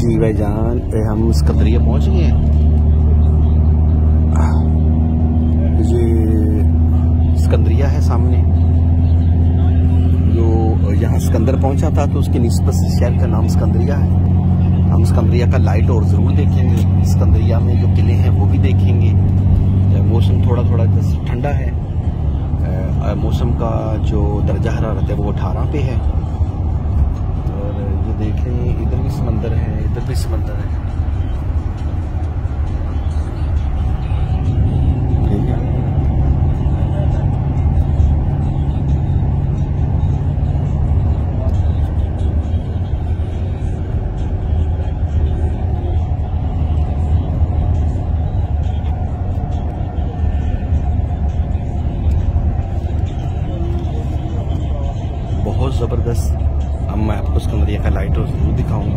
जी भाईजान, हम सिकंदरिया पहुंच गए हैं। ये सिकंदरिया है सामने, जो यहाँ सिकंदर पहुंचा था तो उसकी निस्बत से शहर का नाम सिकंदरिया है। हम सिकंदरिया का लाइट और ज़रूर देखेंगे, सिकंदरिया में जो किले हैं वो भी देखेंगे। मौसम थोड़ा थोड़ा ठंडा है, मौसम का जो दर्जा हरारत है वो 18 पे है। और ये देख लें, इधर भी समंदर है, इधर भी समंदर है। ठीक है, बहुत ज़बरदस्त। अब मैं आपको सिकंदरिया का लाइट हाउस ज़रूर दिखाऊंगा।